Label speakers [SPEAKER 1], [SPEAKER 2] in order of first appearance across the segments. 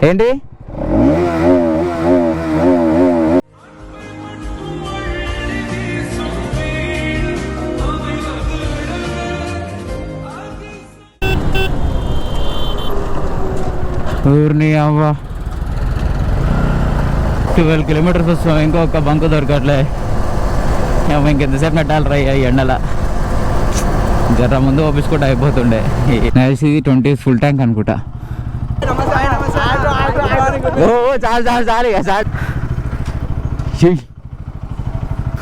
[SPEAKER 1] ఏంటి ఊరిని అవ్వ 12 కిలోమీటర్స్ వస్తాం. ఇంకొక బంకు దొరకట్లే. ఇంకెంతసేపు నెట్టాలి రై ఎండల. జర ముందు ఓపించుకుంటే అయిపోతుండే. నైస్. ఇది 20 ఫుల్ ట్యాంక్ అనుకుంటా. చాలు చాలు చాలు ఇక చాలు.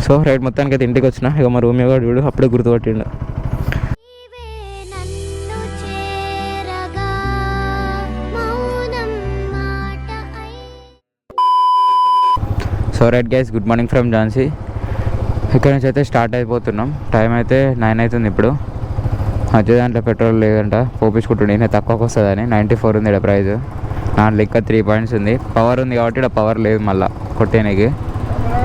[SPEAKER 1] సో రైట్ మొత్తానికి అయితే ఇంటికి వచ్చిన. ఇక మా రూమ్ కూడా చూడు అప్పుడే గుర్తుపట్టిండు. So right guys, good morning from Jhansi. ఇక్కడ నుంచి అయితే స్టార్ట్ అయిపోతున్నాం. టైం అయితే 9 అవుతుంది ఇప్పుడు. అదే దాంట్లో పెట్రోల్ లేదంట, పోపించుకుంటుండే. నేను తక్కువకి వస్తుందని 94 ఉంది ఇక్కడ ప్రైస్. దాంట్లో ఇంకా 3 పాయింట్స్ ఉంది. పవర్ ఉంది కాబట్టి ఇక్కడ పవర్ లేదు మళ్ళీ కొట్టేనికి.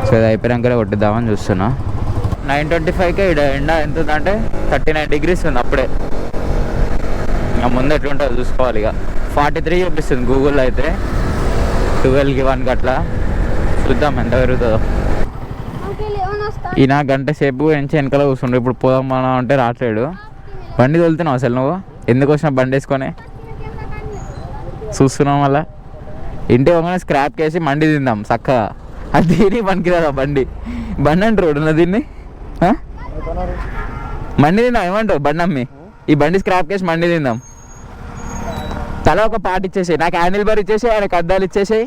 [SPEAKER 1] సో ఇది అయిపోయాక కొట్టిద్దామని చూస్తున్నా. 9:25కే ఇక్కడ ఎండ ఎంత ఉందంటే 39 degrees ఉంది అప్పుడే. ఇంకా ముందు ఎట్లుంటుందో చూసుకోవాలి. ఇక 43 చూపిస్తుంది గూగుల్లో అయితే. 12కి 1కి అట్లా. చూద్దాం ఎంత పెరుగుతుందో. ఈయన గంట సేపు ఎంచి వెనకాల కూర్చుండు. ఇప్పుడు పోదాం మనం అంటే రాట్లేడు. బండి తోలుతున్నావు అసలు నువ్వు? ఎందుకు వచ్చినా బండి వేసుకొని చూస్తున్నావు? మళ్ళా ఇంటి పోగానే స్క్రాప్ చేసి మండి తిందాం చక్కగా. అది దీని పనికిరాదా బండి? బండి అంటారు రోడ్డున దీన్ని. మండి తిందాం ఏమంటావు? బండి అమ్మి ఈ బండి స్క్రాప్ చేసి మండి తిందాం. తల ఒక పార్ట్ ఇచ్చేసాయి. నాకు హ్యాండిల్ బార్ ఇచ్చేసాయి, ఆయనకు అద్దాలు ఇచ్చేసాయి,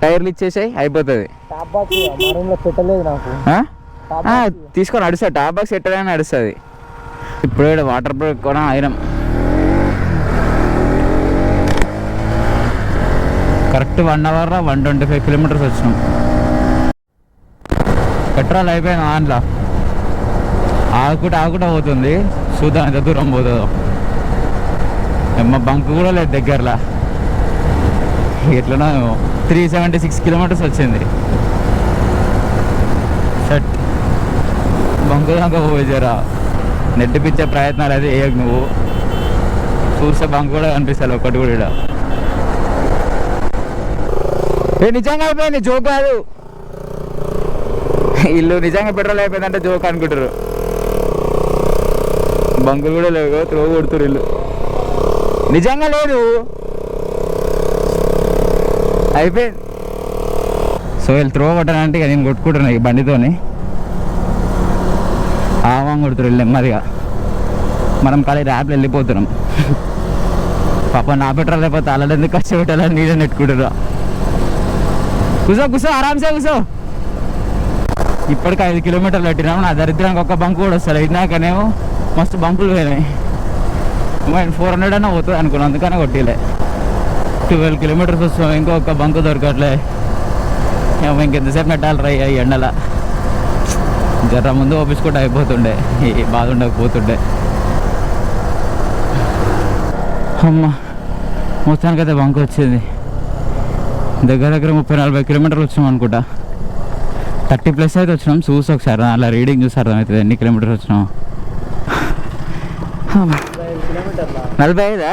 [SPEAKER 1] టైర్లు ఇచ్చేసాయి, అయిపోతుంది. తీసుకొని నడుస్తుంది. టాప్ బాక్స్ ఎట్టడానికి నడుస్తుంది. ఇప్పుడు వాటర్ బ్రేక్ కూడా అయినాం. కరెక్ట్ 1 hour 125 kilometers వచ్చినాం. పెట్రోల్ అయిపోయింది దాంట్లో. ఆగుకుంటా పోతుంది. చూద్దాం ఎంత దూరం పోతుందో. మా బంక్ కూడా లేదు దగ్గరలో. ఎట్లనో 376 kilometers వచ్చింది. షట్ బంకు దాకా పోజరా. నెట్టిపించే ప్రయత్నాలు అయితే వేయకు నువ్వు. చూస్తే బంక్ కూడా కనిపిస్తుంది ఒకటి కూడా. నిజంగా అయిపోయింది, జోక్ కాదు. ఇల్లు నిజంగా పెట్రోల్ అయిపోయిందంటే జోక్ అనుకుంటారు. బంకులు కూడా లేవు, త్రో కొడుతురు ఇల్లు. నిజంగా లేదు, అయిపోయింది. సో వీళ్ళు త్రో కొట్టానంటే ఇక నేను కొట్టుకుంటున్నా ఈ బండితోని. ఆవాం కొడుతురు వీళ్ళు నెమ్మదిగా. మనం ఖాళీ ర్యాప్లో వెళ్ళిపోతున్నాం. పాప నా పెట్రోల్ అయిపోతే అలా ఎందుకు కష్టపెట్టాలని నీళ్ళ నెట్టుకుంటురా. కూసో ఆరామ్సే కూసో. ఇప్పటికి 5 kilometers పెట్టినాము. నా దరిద్రానికి ఒక్క బంకు కూడా వస్తుంది. అయినాకనేమో మస్తు బంకులు పోయినాయి. 400 అన్నా పోతుంది అనుకున్నాను, అందుకనే కొట్టిలే. 12 kilometers వస్తాం. ఇంకొక బంకు దొరకట్లే. ఇంకెంతసేపు నెట్టాలి రై ఎండల. జర ముందు ఓపించుకుంటే అయిపోతుండే. బాధ ఉండకపోతుండే. అమ్మ మొత్తానికైతే బంకు వచ్చింది. దగ్గర 30-40 kilometers వచ్చినాం అనుకుంటా. 30+ అయితే వచ్చినాం. చూసి ఒకసారి అలా రీడింగ్ చూసి అర్థమవుతుంది ఎన్ని కిలోమీటర్స్ వచ్చినాం. 45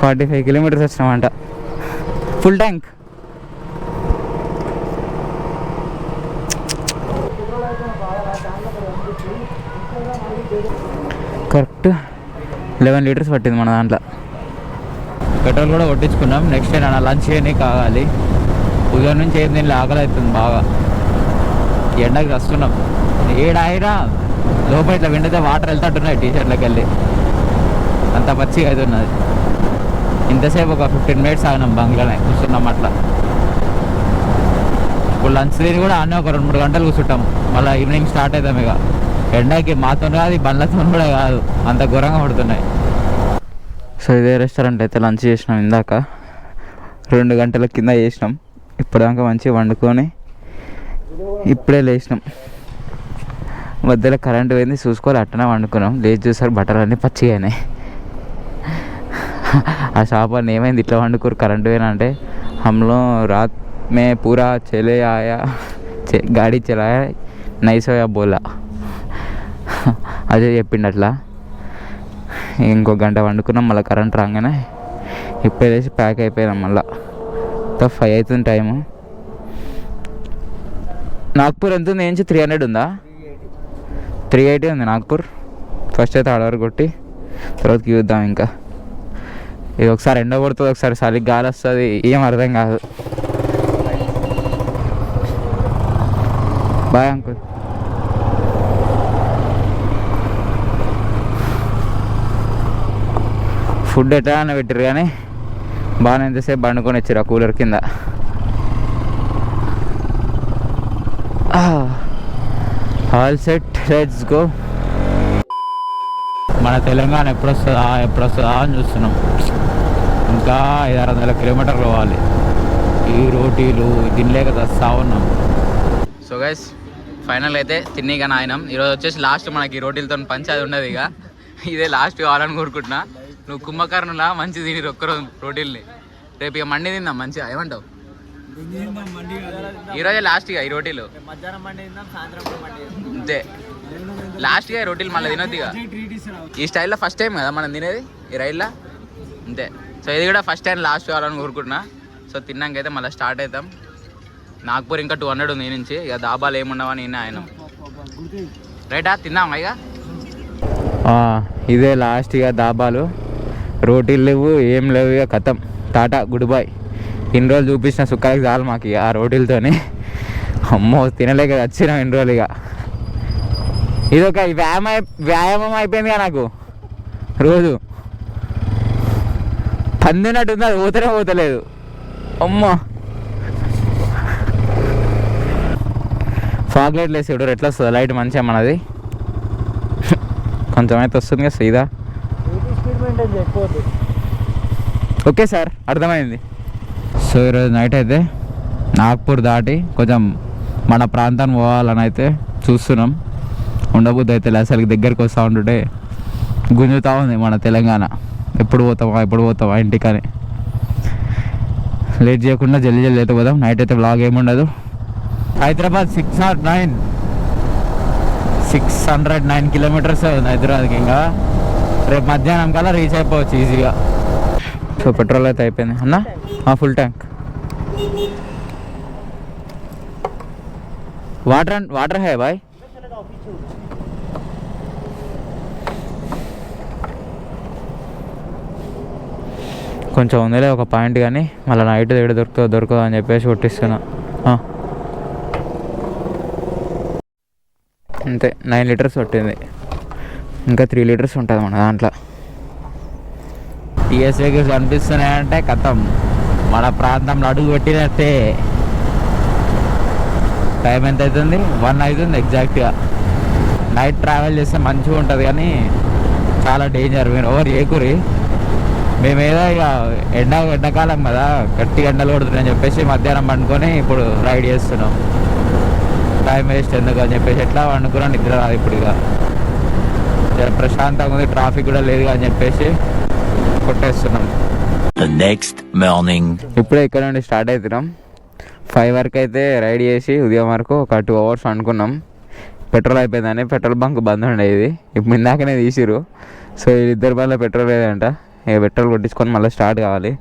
[SPEAKER 1] 45 kilometers వచ్చినామంట. Full tank. కరెక్ట్ 11 liters పట్టింది మన దాంట్లో. పెట్రోల్ కూడా కొట్టించుకున్నాం. నెక్స్ట్ నా లంచ్ చేయడానికి కావాలి. ఉదయం నుంచి ఏం దీనిలో ఆకలి అవుతుంది బాగా. ఎండకి వస్తున్నాం. ఏడాయిరా లోపల ఇట్లా వెండితే వాటర్ వెళ్తుంటున్నాయి టీషర్ట్లోకి వెళ్ళి. అంత పచ్చిగా అవుతున్నది. ఇంతసేపు ఒక 15 minutes ఆగినాం బంగ్లానే కూర్చున్నాం అట్లా. ఇప్పుడు లంచ్ తిని కూడా అన్నీ ఒక 2-3 గంటలు కూర్చుంటాం. మళ్ళీ ఈవినింగ్ స్టార్ట్ అవుతాం. ఇక ఎండకి మాతో కాదు, బండ్లతో కూడా కాదు, అంత ఘోరంగా పడుతున్నాయి. సో ఇదే రెస్టారెంట్ అయితే లంచ్ చేసినాం. ఇందాక 2 గంటల కింద చేసినాం. ఇప్పటిదాకా మంచిగా వండుకొని ఇప్పుడే లేచినాం. మధ్యలో కరెంట్ పోయింది, చూసుకోవాలి. అట్టనే వండుకున్నాం. లేచి చూసారు బట్టలు అన్నీ పచ్చిగా అయినాయి. ఆ షాప్ అని ఏమైంది ఇట్లా వండుకోరు కరెంట్ పోయినా అంటే, హమ్లో రాత్ మే పూరా చలే ఆయా గాడి చలాయా నైసోయా బోలా అదే చెప్పిండు అట్లా. ఇంకో గంట వండుకున్నాం, మళ్ళీ కరెంట్ రాగానే ఇప్పుడు వేసి ప్యాక్ అయిపోయినాం. మళ్ళీ 5 అవుతుంది టైము. నాగ్పూర్ ఎంత ఉంది? ఏంచి 300 ఉందా? 380 ఉంది నాగ్పూర్. ఫస్ట్ అయితే ఆడ వరకు కొట్టి తర్వాతకి చూద్దాం. ఇంకా ఇది ఒకసారి ఎండ కొడుతుంది, ఒకసారి చలి గాలి వస్తుంది, ఏం అర్థం కాదు. Bye uncle. ఫుడ్ ఎట్లా అని పెట్టారు కానీ బాగానే ఎంతసేపు బండుకొని వచ్చారు ఆ కూలర్ కింద. All set, let's go. మన తెలంగాణ ఎప్పుడు వస్తుందా అని చూస్తున్నాం. ఇంకా 500-600 కిలోమీటర్లు పోవాలి. ఈ రోటీలు తినలేక వస్తూ ఉన్నాం. సో గైస్ ఫైనల్ అయితే తిన్నీగా ఆయనం. ఈరోజు వచ్చేసి లాస్ట్ మనకి రోటీలతో పంచాది ఉండదు. ఇక ఇదే లాస్ట్ కావాలని కోరుకుంటున్నా. నువ్వు కుంభకర్ణులా మంచి తిని ఒక్కరోజు రోటీల్ని, రేపు ఇక మండి తిందాం మంచిగా. ఏమంటావు? ఈరోజే లాస్ట్ ఇక ఈ రోటీలు అంతే. లాస్ట్గా ఈ రోటీలు మళ్ళీ తినొద్దు ఇక. ఈ స్టైల్లో ఫస్ట్ టైం కదా మనం తినేది ఈ రైల్లో, అంతే. సో ఇది కూడా ఫస్ట్ టైం లాస్ట్ కావాలని కోరుకుంటున్నా. సో తిన్నాకైతే మళ్ళీ స్టార్ట్ అవుతాం. నాగ్పూర్ ఇంకా 200 ఉంది నుంచి. ఇక దాబాలు ఏముండవని నేను ఆయన రైటా తిన్నాం ఇక. ఇదే లాస్ట్ ఇక దాబాలు. రోటీలు లేవు, ఏం లేవు, ఇక కథం. Tata goodbye. ఇన్ని రోజులు చూపించిన సుఖాలకి చాలు మాకు ఇక ఆ రోటీలతోని. అమ్మో తినలేక వచ్చినాం ఇన్ని రోజులు. ఇక ఇది ఒక వ్యాయామం అయిపోయిందిగా నాకు. రోజు పందినట్టుంది, అది పోతలేదు. అమ్మో ఫాగ్ లైట్లు వేసి చూడరు ఎట్లా వస్తుంది లైట్ మంచిగా మనది. కొంచెం అయితే వస్తుంది కదా సీదా. ఓకే సార్, అర్థమైంది. సో ఈరోజు నైట్ అయితే నాగ్పూర్ దాటి కొంచెం మన ప్రాంతాన్ని పోవాలని అయితే చూస్తున్నాం. ఉండబుద్ధి అయితే అసలు దగ్గరికి వస్తూ ఉంటుంటే గుంజుతూ ఉంది మన తెలంగాణ. ఎప్పుడు పోతావా ఇంటికని. లేట్ చేయకుండా జల్దీ అయితే పోదాం. నైట్ అయితే వ్లాగ్ ఏముండదు. హైదరాబాద్ 609 కిలోమీటర్స్ ఉంది హైదరాబాద్కి. ఇంకా రేపు మధ్యాహ్నం కల్లా రీచ్ అయిపోవచ్చు ఈజీగా. సో పెట్రోల్ అయితే అయిపోయింది అన్న, ఫుల్ ట్యాంక్. వాటర్ హై బాయ్. కొంచెం ఉందిలే ఒక పాయింట్, కానీ మళ్ళీ నైట్ దగ్గర దొరకదు అని చెప్పేసి కొట్టిస్తున్నా. అంతే 9 లీటర్స్ పట్టింది. ఇంకా 3 లీటర్స్ ఉంటుంది మన దాంట్లో. టీఎస్ వెహికల్స్ కనిపిస్తున్నాయంటే కథం మన ప్రాంతంలో అడుగు పెట్టినట్టే. టైం ఎంత అవుతుంది? 1 అవుతుంది ఎగ్జాక్ట్గా. నైట్ ట్రావెల్ చేస్తే మంచిగా ఉంటుంది కానీ చాలా డేంజర్. మీరు ఎవరు ఏకూరి. మేమేదో ఇక ఎండాకాలం కదా, గట్టి ఎండలు కొడుతున్నాయని చెప్పేసి మధ్యాహ్నం పండుకొని ఇప్పుడు రైడ్ చేస్తున్నాం. టైం వేస్ట్ ఎందుకు అని చెప్పేసి ఎట్లా వండుకున్నా నిద్ర రాదు ఇప్పుడు. ఇక ప్రశాంతంగా ఉంది, ట్రాఫిక్ కూడా లేదు అని చెప్పేసి కొట్టేస్తున్నాం. ఇప్పుడే ఇక్కడ నుండి స్టార్ట్ అవుతున్నాం. 5 వరకు అయితే రైడ్ చేసి ఉదయం వరకు ఒక 2 అవర్స్ అనుకున్నాం. పెట్రోల్ అయిపోయిందని పెట్రోల్ బంక్ బంద్ ఉండేది. ఇప్పుడు ఇందాకనే తీసిరు. సో ఇద్దరు బండ్లో పెట్రోల్ లేదంట. ఇక పెట్రోల్ కొట్టించుకొని మళ్ళీ స్టార్ట్ కావాలి.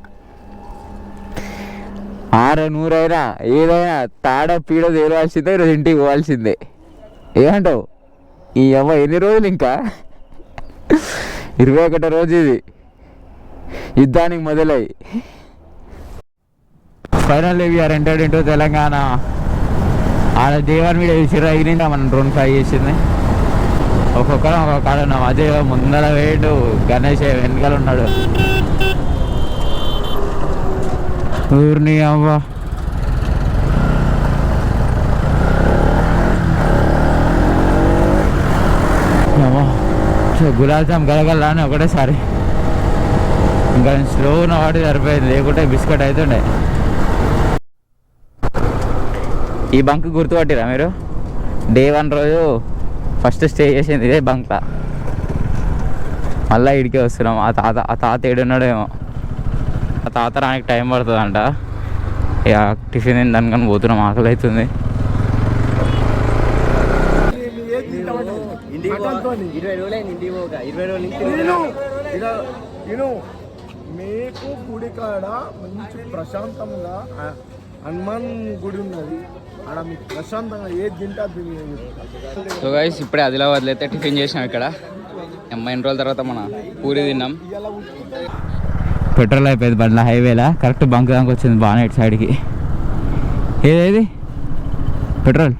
[SPEAKER 1] 600 అయినా ఏదైనా తాడో పీడో తేలవాల్సిందే. ఈరోజు ఇంటికి పోవాల్సిందే. ఏమంటావు? ఈ అమ్మ ఎన్ని రోజులు ఇంకా? 21వ రోజు ఇది యుద్ధానికి మొదలై. Finally we are entered into Telangana. ఆడ దేవన్ మీద వేసిర్రు, అయినా మనం డ్రోన్ ఫ్లై చేసింది. ఒక్కొక్కరు ఒక్కొక్కడ ఉన్నాం. అజయ్ ముందర వేడు, గణేష్ వెనకాల ఉన్నాడు. ఊరిని అవ్వ గులాబ్ జామ్ గలగల అని ఒకటేసారి. ఇంకా నేను స్లో ఉన్న వాటి సరిపోయింది, లేకుంటే బిస్కెట్ అవుతుండే. ఈ బంక్ గుర్తుపట్టిరా మీరు? డే 1 రోజు ఫస్ట్ స్టే చేసింది ఇదే బంక్లా. మళ్ళీ ఇడికే వస్తున్నాం. ఆ తాత ఏడున్నాడేమో. ఆ తాత రానికి టైం పడుతుందంట. ఇక టిఫిన్ తినడానికి పోతున్నాం, ఆకలి అవుతుంది.
[SPEAKER 2] నేను మీకు గుడి కాడ మంచి ప్రశాంతంగా హనుమాన్ గుడి ఉన్నది, ఆడ మీకు ప్రశాంతంగా ఏది తింటా తిని.
[SPEAKER 1] సో గైస్ ఇప్పుడే ఆదిలాబాద్లో అయితే టిఫిన్ చేసినాం. ఇక్కడ ఎన్ని రోజుల తర్వాత మన పూరి తిన్నాం. పెట్రోల్ అయిపోయింది బండ్ల హైవేలా, కరెక్ట్ బంక్ దాకా వచ్చింది బాగానే ఇటు సైడ్కి. ఏదేది పెట్రోల్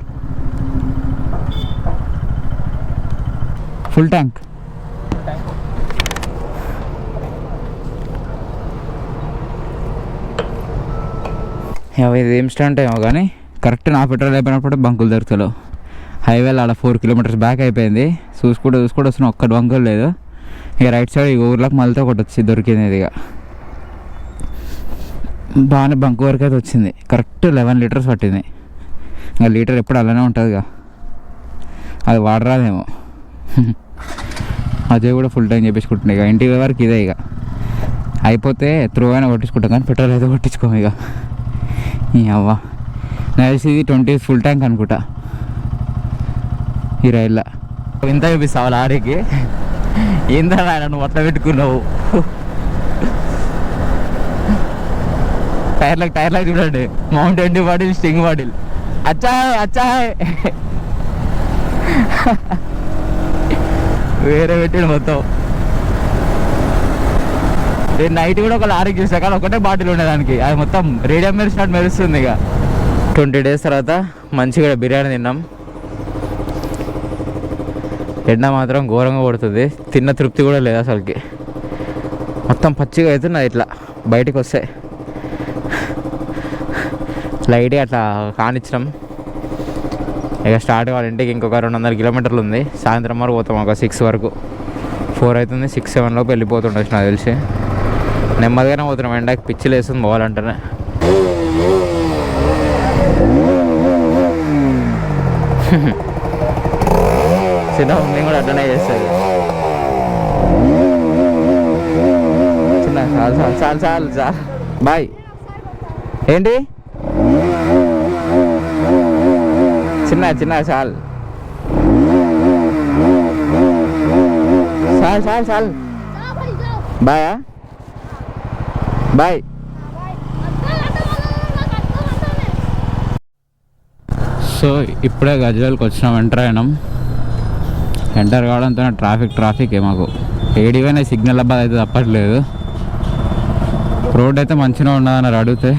[SPEAKER 1] ఫుల్ ట్యాంక్. ఇది ఏం స్టాండ్ ఏమో కానీ కరెక్ట్ నా పెట్రోల్ అయిపోయినప్పుడు బంకులు దొరుకుతలేవు. హైవేలో ఆడ 4 కిలోమీటర్స్ బ్యాక్ అయిపోయింది. చూసుకుంటూ వస్తున్నా, ఒక్కటి బంకులు లేదు. ఇక రైట్ సైడ్ ఇక ఊర్లోకి మళ్ళీ ఒకటి వచ్చి దొరికింది. ఇక బాగానే బంకు వరకు అయితే వచ్చింది. కరెక్ట్ 11 లీటర్స్ పట్టింది. ఇంకా లీటర్ ఎప్పుడు అలానే ఉంటుందిగా, అది వాడరాదేమో. అదే కూడా ఫుల్ టైం చేపించుకుంటున్నాయి. ఇక ఇంటి వరకు ఇదే, ఇక అయిపోతే త్రూ అయినా కొట్టించుకుంటాం కానీ పెట్రోల్ అయితే కొట్టించుకోము. ఇక అవ్వ నైస్. ఇది 20 ఫుల్ ట్యాంక్ అనుకుంటా ఈ రైల్లో. ఇంత చూపిస్తావు లారీకి, ఏందా ఆయన నువ్వు అట్లా పెట్టుకున్నావు. టైర్లకు చూడండి, Mountain Dew bottle, sting bottle. అచ్చా అచ్చా వేరే పెట్టాడు మొత్తం. నేను నైట్ కూడా ఒక లారీకి చూసా కానీ ఒకటే బాటిల్ ఉండేదానికి, అది మొత్తం రేడియం మెరిసినట్టు మెరుస్తుంది. ఇక 20 డేస్ తర్వాత మంచిగా బిర్యానీ తిన్నాం. ఎండ మాత్రం ఘోరంగా కొడుతుంది, తిన్న తృప్తి కూడా లేదు అసలుకి. మొత్తం పచ్చిగా అవుతున్నది ఇట్లా బయటికి వస్తే. లైట్గా అట్లా కానిచ్చినాం. ఇక స్టార్ట్ వాళ్ళ ఇంటికి ఇంకొక 200 కిలోమీటర్లు ఉంది. సాయంత్రం వరకు పోతాం, ఒక 6 వరకు. 4 అవుతుంది, 6, 7 లోపు వెళ్ళిపోతుండొచ్చు నాకు తెలిసి. నెమ్మదిగానే పోతున్నాం, ఎండకి పిచ్చిలు వేస్తుంది పోవాలంటేనే. చిన్న నేను కూడా అట్లనే చేస్తుంది. చిన్న చాలు చాలు చాలు చాలు చాలు బాయ్. ఏంటి చిన్న చిన్న చాలు చాలు చాలు చాలు బాయా బాయ్. సో ఇప్పుడే గజ్వేల్కి వచ్చినాం, ఎంటర్ కావడంతో ట్రాఫిక్ మాకు ఏడివైనా సిగ్నల్ అబ్బాయి అయితే తప్పట్లేదు. రోడ్ అయితే మంచిగా ఉన్నదన్నారు అడిగితే.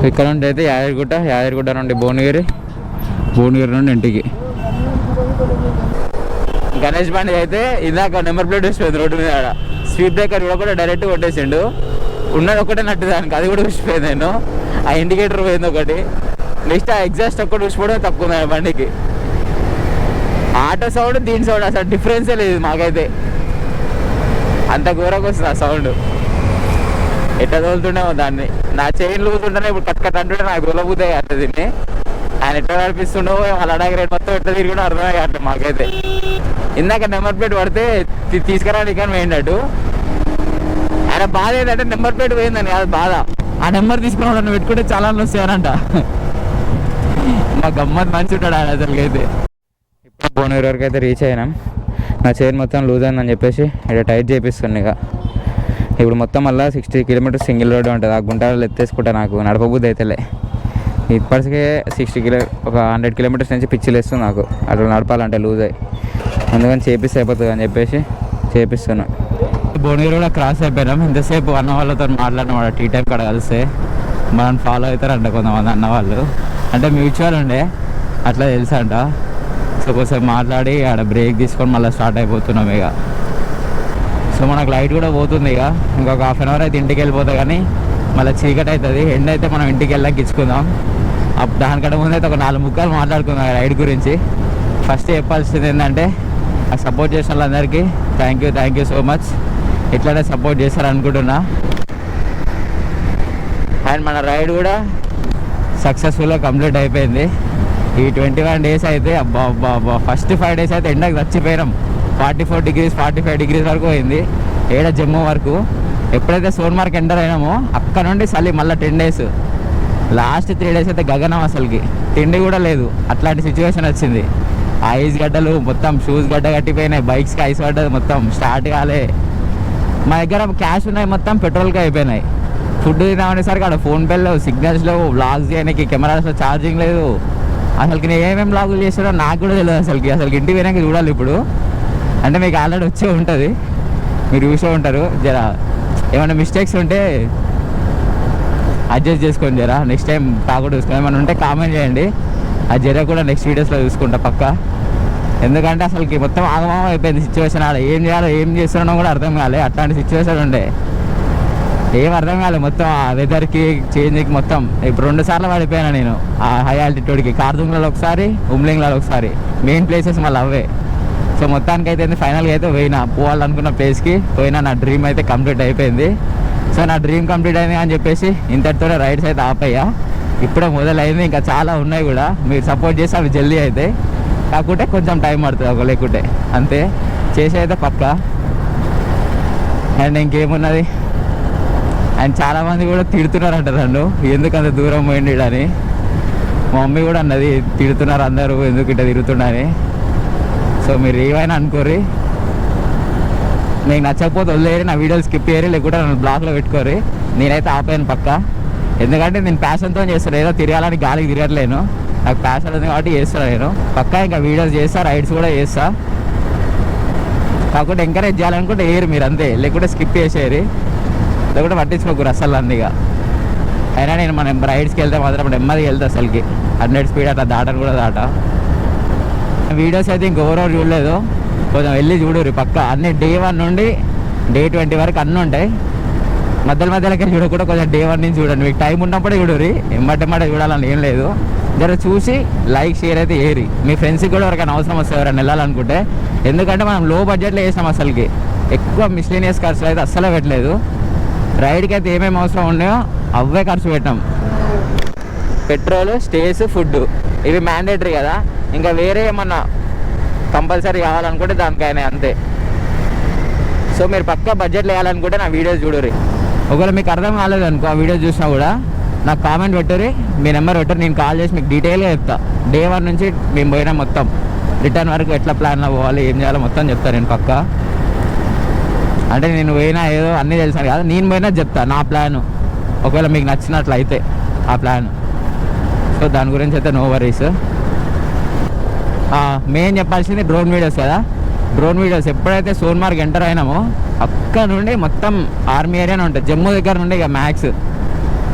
[SPEAKER 1] ఇక్కడ నుండి అయితే యాదగిరిగుట్ట నుండి భువనగిరి నుండి ఇంటికి. గణేష్ బండి అయితే ఇందాక నెంబర్ ప్లేట్ వచ్చిపోయింది రోడ్డు మీద. ఆడ స్పీడ్ బ్రేకర్ కూడా డైరెక్ట్ కొట్టేసిండు. ఉన్నది ఒకటే నట్టు దానికి, అది కూడా చూసిపోయింది. నేను ఆ ఇండికేటర్ పోయింది ఒకటి, నెక్స్ట్ ఆ ఎగ్జాస్ట్ ఒక్కటి చూసిపోవడం తక్కువ ఉంది బండికి. ఆటో సౌండ్ దీని సౌండ్ అసలు డిఫరెన్సే లేదు మాకైతే, అంత ఘోరంగా వస్తుంది ఆ సౌండ్. ఎట్లా తోలుతుండేమో దాన్ని. నా చైన్ లూతుంటేనే ఇప్పుడు కట్ అంటుంటే నాకు తోలబుద్దే అట్లా దీన్ని. ఆయన ఎట్లా నడిపిస్తుండో వాళ్ళ అడాగి రేట్ మొత్తం ఎట్లా తిరిగి అర్థమే కావట్లేదు మాకైతే. ఇందాక నెంబర్ ప్లేట్ పడితే తీసుకురానికి కానీ పోయినట్టు. ఆయన బాధ ఏంటంటే నెంబర్ ప్లేట్ పోయిందని కాదు బాధ, ఆ నెంబర్ తీసుకున్న వాళ్ళని పెట్టుకుంటే చాలా వస్తాయనంట. మా గమ్మత్ మంచి ఉంటాడు ఆయన అసలుకి అయితే. ఇప్పుడు భువనగిరి వరకు అయితే రీచ్ అయినాం. నా చైన్ మొత్తం లూజ్ అయిందని చెప్పేసి ఇక్కడ టైట్ చేపిస్తుంది. ఇక ఇప్పుడు మొత్తం మళ్ళీ 60 కిలోమీటర్స్ సింగిల్ రోడ్ ఉంటుంది. ఆ గుంటలు ఎత్తేసుకుంటా నాకు నడపబుద్ధి అయితేలే. ఇప్పటికే ఒక 100 కిలోమీటర్స్ నుంచి పిచ్చిలు వేస్తుంది నాకు అట్లా నడపాలంటే లూజ్ అయ్యి. అందుకని చేపిస్తే అయిపోతుంది అని చెప్పేసి చేపిస్తున్నా. భువనగిరి కూడా క్రాస్ అయిపోయినాం. ఇంతసేపు అన్న వాళ్ళతో మాట్లాడినాం, టీ టైం కాడ కలిస్తే మనం ఫాలో అవుతారంట కొంతమంది అన్న వాళ్ళు, అంటే మ్యూచువల్ ఉండే అట్లా తెలుసా అంట. సో కొంచెం మాట్లాడి ఆడ బ్రేక్ తీసుకొని మళ్ళీ స్టార్ట్ అయిపోతున్నాం. ఇక సో మనకు లైట్ కూడా పోతుంది. ఇక ఇంకొక హాఫ్ అన్ అవర్ అయితే ఇంటికి వెళ్ళిపోతా, కానీ మళ్ళీ చీకటి అవుతుంది. ఎండ్ అయితే మనం ఇంటికి వెళ్ళాక ఇచ్చుకుందాం. దానికంటే ముందు అయితే ఒక 4 ముక్కలు మాట్లాడుకుందాం రైడ్ గురించి. ఫస్ట్ చెప్పాల్సింది ఏంటంటే, సపోర్ట్ చేసిన వాళ్ళందరికీ థ్యాంక్ యూ సో మచ్. ఇట్లానే సపోర్ట్ చేస్తారనుకుంటున్నా. అండ్ మన రైడ్ కూడా సక్సెస్ఫుల్గా కంప్లీట్ అయిపోయింది. ఈ 21 డేస్ అయితే అబ్బా ఫస్ట్ 5 డేస్ అయితే ఎండకు చచ్చిపోయినాం. 44 డిగ్రీస్ 45 డిగ్రీస్ వరకు పోయింది ఏడ జమ్మూ వరకు. ఎప్పుడైతే సోన్మార్గ్ ఎంటర్ అయినామో అక్కడ నుండి చలి మళ్ళీ 10 డేస్. లాస్ట్ 3 డేస్ అయితే గగనం, అసలుకి తిండి కూడా లేదు, అట్లాంటి సిచ్యువేషన్ వచ్చింది. ఐస్ గడ్డలు మొత్తం, షూస్ గడ్డ కట్టిపోయినాయి, బైక్స్కి ఐస్ పడ్డది మొత్తం, స్టార్ట్ కాలే. మా దగ్గర క్యాష్ ఉన్నాయి మొత్తం పెట్రోల్కి అయిపోయినాయి. ఫుడ్ తినామనేసరికి అక్కడ ఫోన్పే లేవు, సిగ్నల్స్ లేవు, వ్లాగ్స్ చేయడానికి కెమెరాస్లో ఛార్జింగ్ లేదు. అసలుకి నేను ఏమేమి వ్లాగులు చేసానో నాకు కూడా తెలియదు. అసలుకి ఇంటికి పోయినాక చూడాలి ఇప్పుడు. అంటే మీకు ఆల్రెడీ వచ్చే ఉంటుంది, మీరు చూసే ఉంటారు. జర ఏమైనా మిస్టేక్స్ ఉంటే అడ్జస్ట్ చేసుకోండి జరా. నెక్స్ట్ టైం కాకుండా చూసుకోండి. ఏమైనా ఉంటే కామెంట్ చేయండి, అది జర కూడా నెక్స్ట్ వీడియోస్లో చూసుకుంటా పక్కా. ఎందుకంటే అసలుకి మొత్తం ఆగమాగం అయిపోయింది సిచ్యువేషన్. ఆడ ఏం చేయాలో ఏం చేస్తున్నానో కూడా అర్థం కాలే. అట్లాంటి సిచ్యువేషన్ ఉండే, ఏం అర్థం కాలేదు. మొత్తం ఆ వెదర్కి చేంజ్కి మొత్తం ఇప్పుడు 2 సార్లు పడిపోయాను నేను ఆ హై ఆల్టిట్యూడ్కి. కార్దుంగ్లలో ఒకసారి, ఉమ్లింగ్లలో ఒకసారి, మెయిన్ ప్లేసెస్ మళ్ళీ అవే. సో మొత్తానికి అయితే ఫైనల్గా అయితే పోవాలనుకున్న ప్లేస్కి పోయినా. నా డ్రీమ్ అయితే కంప్లీట్ అయిపోయింది. సో నా డ్రీమ్ కంప్లీట్ అయింది అని చెప్పేసి ఇంతటితోనే రైడ్స్ అయితే ఆపయ్యా. ఇప్పుడే మొదలైంది, ఇంకా చాలా ఉన్నాయి కూడా. మీరు సపోర్ట్ చేస్తే అవి జల్దీ అయితే, కాకుంటే కొంచెం టైం పడుతుంది ఒక లేకుంటే. అంతే, చేసి అయితే పక్కా. అండ్ ఇంకేమున్నది, అండ్ చాలామంది కూడా తిడుతున్నారంట నన్ను, ఎందుకు అంత దూరం పోయింది అని. మా మమ్మీ కూడా అన్నది, తిడుతున్నారు అందరూ ఎందుకు ఇట్లా తిరుగుతున్నారని. సో మీరు ఏమైనా అనుకోరి, మీకు నచ్చకపోతే వదిలేరి, నా వీడియోలు స్కిప్ చేయరు, లేకుంటే నన్ను బ్లాక్లో పెట్టుకోరి. నేనైతే ఆపాను పక్కా. ఎందుకంటే నేను ప్యాషన్తో చేస్తాను, ఏదో తిరగాలని గాలికి తిరగట్లేను. నాకు ప్యాషన్ ఉంది కాబట్టి చేస్తాను నేను పక్కా. ఇంకా వీడియోస్ చేస్తా, రైడ్స్ కూడా చేస్తా. కాకుండా ఎంకరేజ్ చేయాలనుకుంటే ఏరు మీరు అంతే, లేకుంటే స్కిప్ చేసేరి, లేకుంటే పట్టించుకోకూరు అసలు అన్నిగా. అయినా నేను మనం రైడ్స్కి వెళ్తే మాత్రం నెమ్మదిగా వెళ్తా. అసలుకి 100 స్పీడ్ అట్లా దాటను కూడా దాట. వీడియోస్ అయితే ఇంకెవరెవరు చూడలేదు, కొంచెం వెళ్ళి చూడరు పక్క. అన్ని Day 1 నుండి Day 20 వరకు అన్నీ ఉంటాయి. మధ్యలోకి చూడకుండా కొంచెం Day 1 నుంచి చూడండి. మీకు టైం ఉన్నప్పుడే చూడరు, ఎమ్మటెమ్మటే చూడాలని ఏం లేదు. జర చూసి లైక్ షేర్ అయితే ఏరి, మీ ఫ్రెండ్స్కి కూడా ఎవరికైనా అవసరం వస్తే ఎవరైనా వెళ్ళాలనుకుంటే. ఎందుకంటే మనం లో బడ్జెట్లో వేసినాం, అసలుకి ఎక్కువ మిస్లీనియస్ ఖర్చులు అయితే అస్సలే పెట్టలేదు. రైడ్కి అయితే ఏమేమి అవసరం ఉన్నాయో అవే ఖర్చు పెట్టాం. పెట్రోల్, స్టేస్, ఫుడ్ ఇవి మ్యాండేటరీ కదా. ఇంకా వేరే ఏమన్నా కంపల్సరీ కావాలనుకుంటే దానికైనా అంతే. సో మీరు పక్కా బడ్జెట్లో వేయాలనుకుంటే నా వీడియోస్ చూడరు. ఒకవేళ మీకు అర్థం కాలేదు అనుకో, ఆ వీడియోస్ చూసినా కూడా నాకు కామెంట్ పెట్టరు, మీ నెంబర్ పెట్టరు, నేను కాల్ చేసి మీకు డీటెయిల్గా చెప్తా. Day 1 నుంచి మేము పోయినా మొత్తం రిటర్న్ వరకు ఎట్లా ప్లాన్లో పోవాలి, ఏం చేయాలో మొత్తం చెప్తాను నేను పక్కా. అంటే నేను పోయినా ఏదో అన్నీ తెలిసాను కదా, నేను పోయినా చెప్తా నా ప్లాను. ఒకవేళ మీకు నచ్చినట్లయితే ఆ ప్లాన్. సో దాని గురించి అయితే నో వరీస్. మెయిన్ చెప్పాల్సింది డ్రోన్ వీడియోస్ కదా. డ్రోన్ వీడియోస్ ఎప్పుడైతే సోన్మార్గ్ ఎంటర్ అయినామో అక్కడ నుండి మొత్తం ఆర్మీ ఏరియానే ఉంటుంది. జమ్మూ దగ్గర నుండి ఇక మ్యాక్స్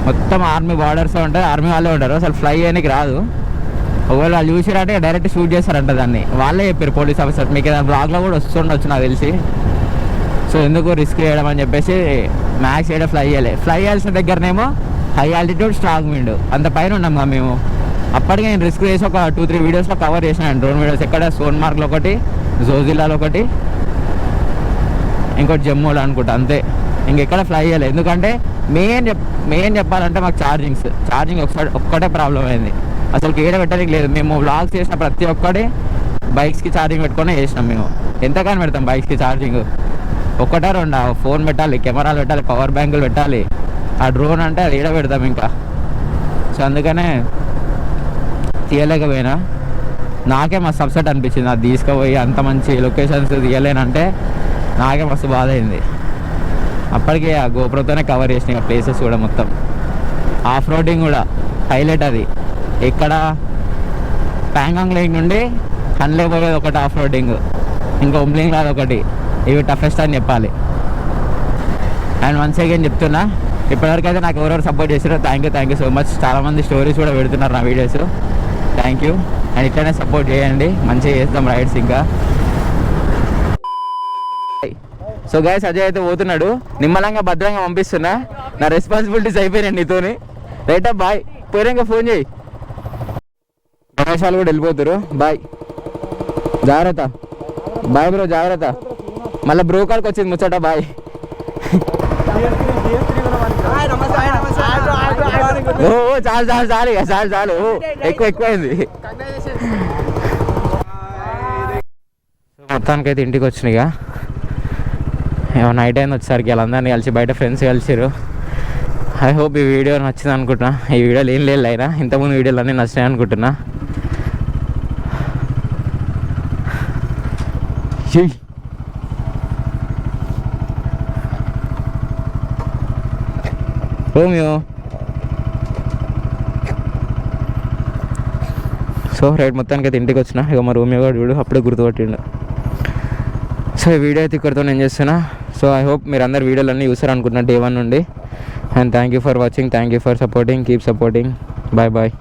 [SPEAKER 1] మొత్తం ఆర్మీ బార్డర్స్ ఉంటాయి, ఆర్మీ వాళ్ళే ఉంటారు. అసలు ఫ్లై చేయడానికి రాదు. ఒకవేళ వాళ్ళు చూసారంటే డైరెక్ట్ షూట్ చేస్తారంట దాన్ని. వాళ్ళే చెప్పారు పోలీస్ ఆఫీసర్. మీకు ఏదైనా బ్లాగ్లో కూడా వస్తుండొచ్చు నాకు తెలిసి. సో ఎందుకు రిస్క్ చేయడం అని చెప్పేసి మ్యాక్స్ చేయడం ఫ్లై చేయాల్సిన దగ్గరనేమో హై ఆల్టిట్యూడ్, స్ట్రాంగ్ విండ్ అంత పైన ఉన్నాం కదా మేము. అప్పటికే నేను రిస్క్ చేసి ఒక 2-3 వీడియోస్లో కవర్ చేసినాను డ్రోన్ వీడియోస్. ఎక్కడ సోన్మార్గ్లో ఒకటి, జోజిల్లాలో ఒకటి, ఇంకోటి జమ్మూలో అనుకుంటా. అంతే, ఇంకెక్కడ ఫ్లై చేయలేదు. ఎందుకంటే మెయిన్ చెప్పాలంటే మాకు ఛార్జింగ్ ఒక్కటే ప్రాబ్లం అయింది. అసలు ఏడ పెట్టడానికి లేదు. మేము వ్లాగ్స్ చేసిన ప్రతి ఒక్కటి బైక్స్కి ఛార్జింగ్ పెట్టుకొని చేసినాం. మేము ఎంతగానో పెడతాం బైక్స్కి ఛార్జింగ్. ఒకటే రెండా ఫోన్ పెట్టాలి, కెమెరాలు పెట్టాలి, పవర్ బ్యాంకులు పెట్టాలి. ఆ డ్రోన్ అంటే అది ఏడ పెడతాం ఇంకా. సో అందుకనే తీయలేకపోయినా. నాకే మస్తు అప్సెట్ అనిపించింది అది తీసుకుపోయి అంత మంచి లొకేషన్స్ తీయలేనంటే. నాకే మస్తు బాధ అయింది. అప్పటికే ఆ గోప్రోతోనే కవర్ చేసిన ప్లేసెస్ కూడా మొత్తం. ఆఫ్ రోడింగ్ కూడా హైలైట్ అది. ఇక్కడ ప్యాంగాంగ్ లేక్ నుండి కన్లే పోయేది ఒకటి ఆఫ్ రోడింగ్, ఇంకా ఉమ్లింగ్ అది ఒకటి. ఇవి టఫెస్ట్ అని చెప్పాలి. అండ్ వన్స్ అగైన్ చెప్తున్నా, ఇప్పటివరకు అయితే నాకు ఎవరెవరు సపోర్ట్ చేశారో థ్యాంక్ యూ సో మచ్. చాలామంది స్టోరీస్ కూడా పెడుతున్నారు నా వీడియోస్. Thank you. అండ్ ఇట్లనే సపోర్ట్ చేయండి, మంచిగా చేస్తాం రైడ్స్ ఇంకా. సో గైస్, అజయ్ అయితే పోతున్నాడు. నిమ్మలంగా భద్రంగా పంపిస్తున్నా. నా రెస్పాన్సిబిలిటీస్ అయిపోయినాయి నీతోని. రైటా, బాయ్. పోయినాక ఫోన్ చేయి. ప్రవేశాలు కూడా వెళ్ళిపోతారు. బాయ్, జాగ్రత్త. బాయ్ బ్రో, జాగ్రత్త. మళ్ళీ బ్రో కాల్కి వచ్చింది ముచ్చట. బాయ్. ఓ చాలు ఎక్కువైంది. మొత్తానికైతే ఇంటికి వచ్చినాయిగా. నైట్ అయింది వచ్చేసరికి. వాళ్ళందరినీ కలిసి బయట ఫ్రెండ్స్ కలిసిరు. ఐ హోప్ ఈ వీడియో నచ్చింది అనుకుంటున్నా. ఈ వీడియోలు ఏం లేదు అయినా ఇంతకుముందు వీడియోలు అన్నీ నచ్చినాయి అనుకుంటున్నా. చెయ్యి. రోమియో. సో రైట్ మొత్తానికి అయితే ఇంటికి వచ్చిన. ఇక మా రోమియో గారు చూడు అప్పుడే గుర్తుపట్టిండు. సో ఈ వీడియో అయితే ఇక్కడితో నేను చేస్తున్నా. సో ఐ హోప్ మీరు అందరు వీడియోలన్నీ చూస్తారు అనుకుంటున్నా డే 1 నుండి. And thank you for watching, thank you for supporting, keep supporting. Bye bye.